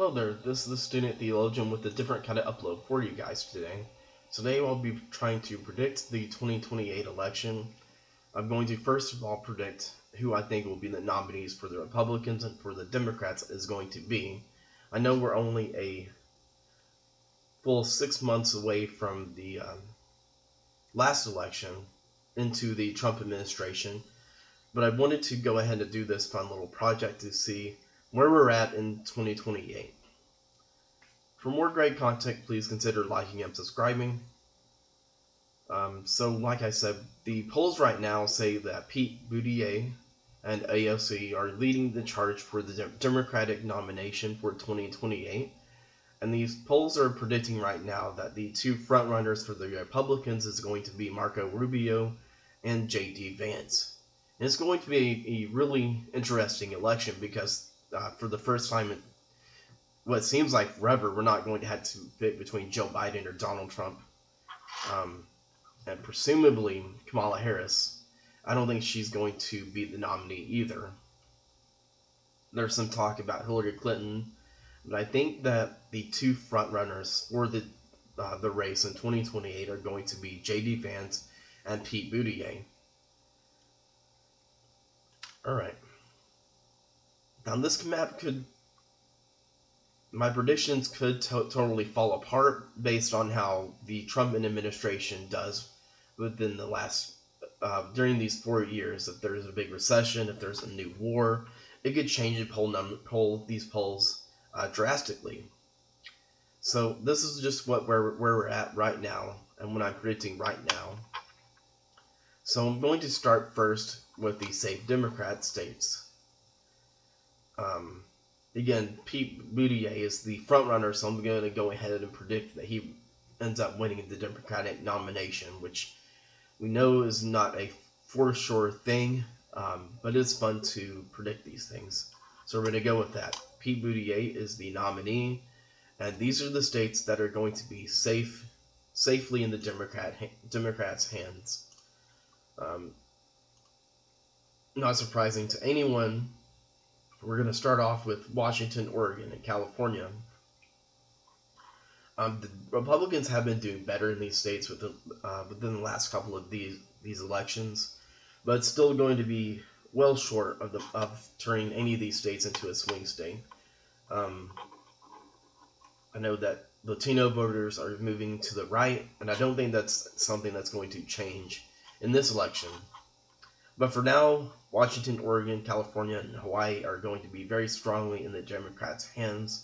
Hello there, this is the Student Theologian with a different kind of upload for you guys today. Today I'll be trying to predict the 2028 election. I'm going to first of all predict who I think will be the nominees for the Republicans and for the Democrats is going to be. I know we're only a full 6 months away from the last election into the Trump administration, but I wanted to go ahead and do this fun little project to see where we're at in 2028. For more great content, please consider liking and subscribing. So like I said, the polls right now say that Pete Buttigieg and AOC are leading the charge for the Democratic nomination for 2028. And these polls are predicting right now that the two frontrunners for the Republicans is going to be Marco Rubio and J.D. Vance. And it's going to be a really interesting election because for the first time in what seems like forever, we're not going to have to pick between Joe Biden or Donald Trump. And presumably Kamala Harris. I don't think she's going to be the nominee either. There's some talk about Hillary Clinton, but I think that the two frontrunners for the race in 2028 are going to be J.D. Vance and Pete Buttigieg. Alright. Now this map my predictions could totally fall apart based on how the Trump administration does within the last, during these 4 years. If there's a big recession, if there's a new war, it could change these polls drastically. So this is just where we're at right now, and what I'm predicting right now. So I'm going to start first with the safe Democrat states. Again, Pete Buttigieg is the frontrunner, so I'm going to go ahead and predict that he ends up winning the Democratic nomination, which we know is not a for sure thing, but it's fun to predict these things. So we're going to go with that. Pete Buttigieg is the nominee, and these are the states that are going to be safely in the Democrats' hands. Not surprising to anyone. We're going to start off with Washington, Oregon, and California. The Republicans have been doing better in these states within the last couple of these elections, but it's still going to be well short of turning any of these states into a swing state. I know that Latino voters are moving to the right, and I don't think that's something that's going to change in this election. But for now, Washington, Oregon, California, and Hawaii are going to be very strongly in the Democrats' hands,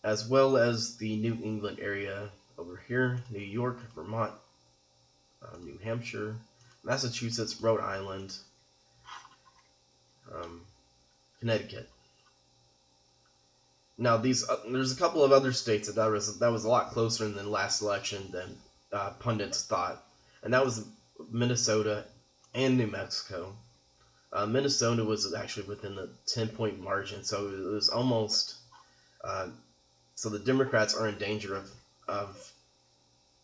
as well as the New England area over here, New York, Vermont, New Hampshire, Massachusetts, Rhode Island, Connecticut. Now, there's a couple of other states that was a lot closer in the last election than pundits thought, and that was Minnesota and New Mexico. Minnesota was actually within the 10-point margin, so it was almost. So the Democrats are in danger of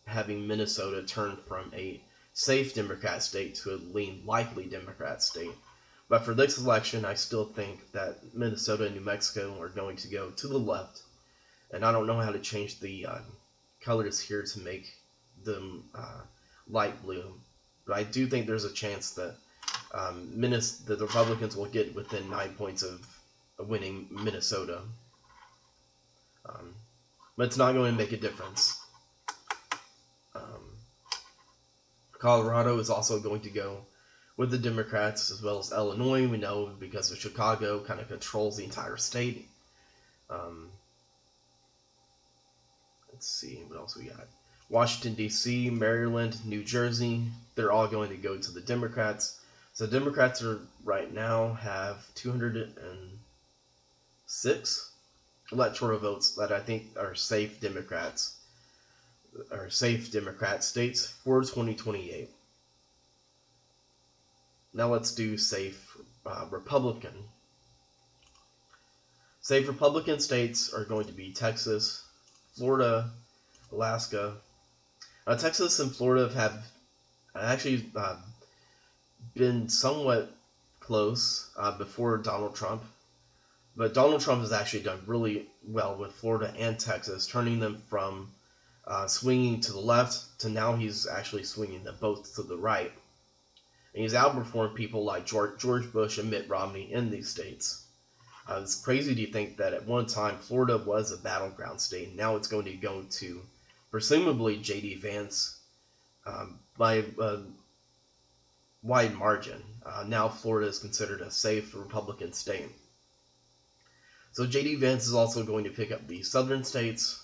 having Minnesota turn from a safe Democrat state to a lean likely Democrat state. But for this election, I still think that Minnesota and New Mexico are going to go to the left, and I don't know how to change the colors here to make them light blue. But I do think there's a chance that the Republicans will get within 9 points of winning Minnesota. But it's not going to make a difference. Colorado is also going to go with the Democrats, as well as Illinois. We know because of Chicago kind of controls the entire state. Let's see, what else we got? Washington, D.C., Maryland, New Jersey, they're all going to go to the Democrats. So Democrats right now have 206 electoral votes that I think are safe Democrat states for 2028. Now let's do safe Republican. Safe Republican states are going to be Texas, Florida, Alaska. Texas and Florida have actually been somewhat close before Donald Trump. But Donald Trump has actually done really well with Florida and Texas, turning them from swinging to the left to now he's actually swinging them both to the right. And he's outperformed people like George Bush and Mitt Romney in these states. It's crazy to think that at one time Florida was a battleground state. Now it's going to go to presumably J.D. Vance by a wide margin. Now Florida is considered a safe Republican state. So J.D. Vance is also going to pick up the southern states.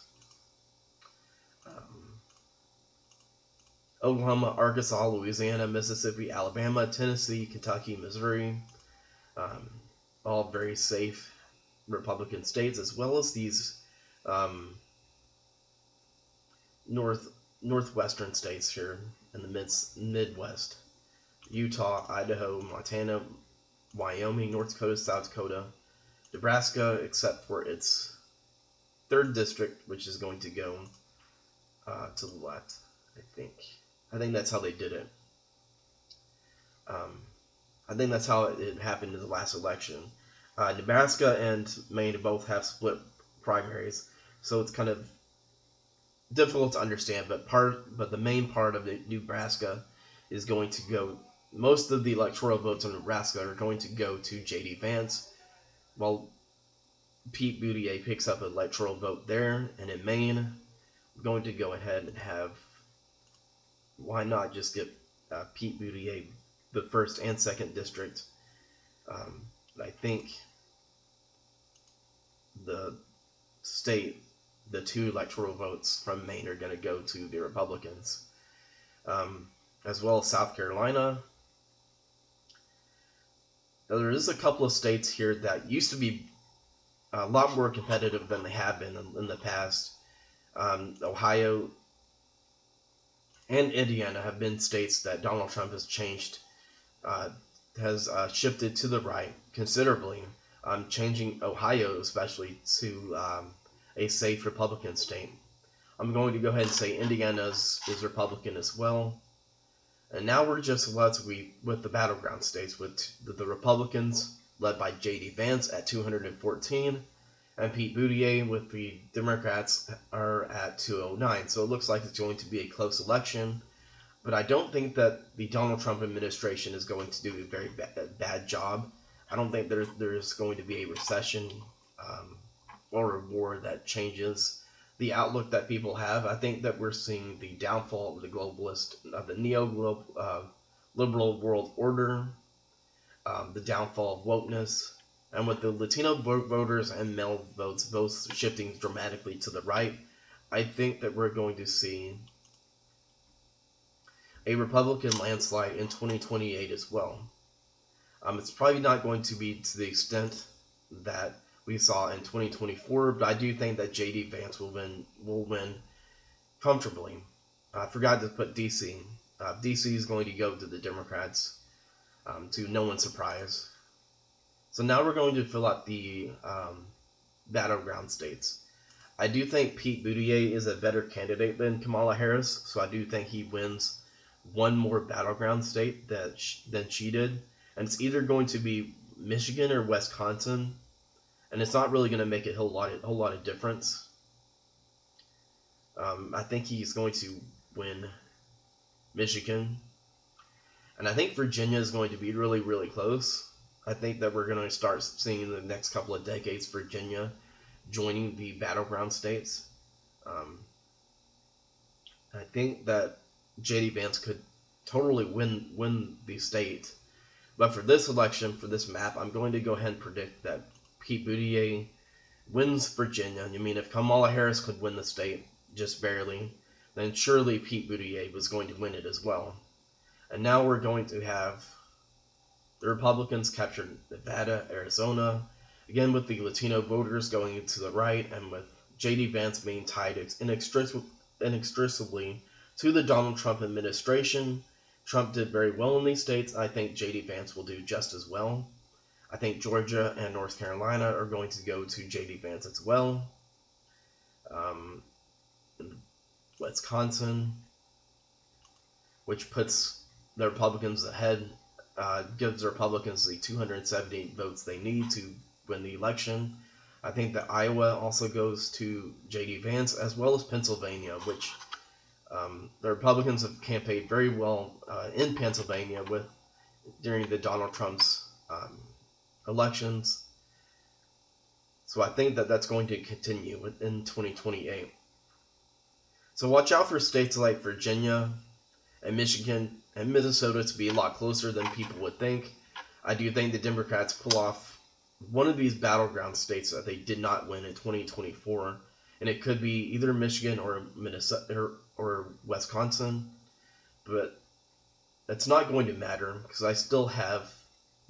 Oklahoma, Arkansas, Louisiana, Mississippi, Alabama, Tennessee, Kentucky, Missouri, all very safe Republican states, as well as these northwestern states here in the Midwest: Utah, Idaho, Montana, Wyoming, North Dakota, South Dakota, Nebraska, except for its 3rd district, which is going to go to the left, I think. I think that's how they did it. I think that's how it happened in the last election. Nebraska and Maine both have split primaries, so it's kind of difficult to understand. But the main part of Nebraska is going to go. Most of the electoral votes in Nebraska are going to go to J.D. Vance, while Pete Buttigieg picks up an electoral vote there. And in Maine, I'm going to go ahead and have. Why not just get Pete Buttigieg the 1st and 2nd district? I think the 2 electoral votes from Maine are going to go to the Republicans, as well as South Carolina. Now, there is a couple of states here that used to be a lot more competitive than they have been in the past. Ohio and Indiana have been states that Donald Trump has changed, has shifted to the right considerably, changing Ohio especially to a safe Republican state. I'm going to go ahead and say Indiana is Republican as well. And now we're just left with the battleground states, with the Republicans led by J.D. Vance at 214, and Pete Buttigieg with the Democrats are at 209. So it looks like it's going to be a close election, but I don't think that the Donald Trump administration is going to do a very bad job. I don't think there's going to be a recession or a war that changes the outlook that people have. I think that we're seeing the downfall of the neo-liberal world order, the downfall of wokeness, and with the Latino voters and male votes both shifting dramatically to the right, I think that we're going to see a Republican landslide in 2028 as well. It's probably not going to be to the extent that we saw in 2024, but I do think that J.D. Vance will win comfortably. I forgot to put D.C. D.C. is going to go to the Democrats, to no one's surprise. So now we're going to fill out the battleground states. I do think Pete Buttigieg is a better candidate than Kamala Harris, so I do think he wins one more battleground state than she did. And it's either going to be Michigan or Wisconsin, and it's not really going to make a whole lot of difference. I think he's going to win Michigan, and I think Virginia is going to be really, really close. I think that we're going to start seeing in the next couple of decades Virginia joining the battleground states. I think that J.D. Vance could totally win the state. But for this election, for this map, I'm going to go ahead and predict that Pete Buttigieg wins Virginia. I mean, if Kamala Harris could win the state just barely, then surely Pete Buttigieg was going to win it as well. And now we're going to have the Republicans capture Nevada, Arizona, again with the Latino voters going to the right, and with J.D. Vance being tied inextricably to the Donald Trump administration. Trump did very well in these states. I think J.D. Vance will do just as well. I think Georgia and North Carolina are going to go to J.D. Vance as well. Wisconsin, which puts the Republicans ahead, gives the Republicans the 270 votes they need to win the election. I think that Iowa also goes to J.D. Vance, as well as Pennsylvania, which the Republicans have campaigned very well in Pennsylvania during the Donald Trump's elections. So I think that that's going to continue in 2028. So watch out for states like Virginia and Michigan and Minnesota to be a lot closer than people would think. I do think the Democrats pull off one of these battleground states that they did not win in 2024, and it could be either Michigan or Minnesota or Wisconsin, but it's not going to matter because I still have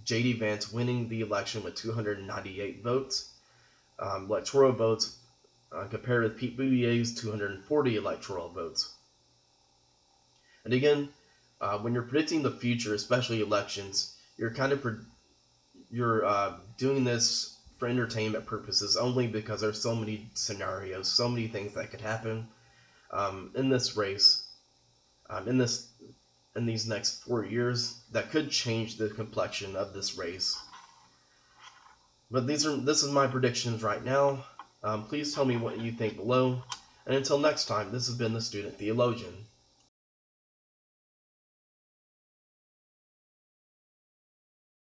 J.D. Vance winning the election with 298 votes, electoral votes, compared with Pete Buttigieg's 240 electoral votes. And again, when you're predicting the future, especially elections, you're doing this for entertainment purposes only because there's so many scenarios, so many things that could happen in this race, in these next 4 years that could change the complexion of this race. But this is my predictions right now. Please tell me what you think below. And until next time, this has been the Student Theologian.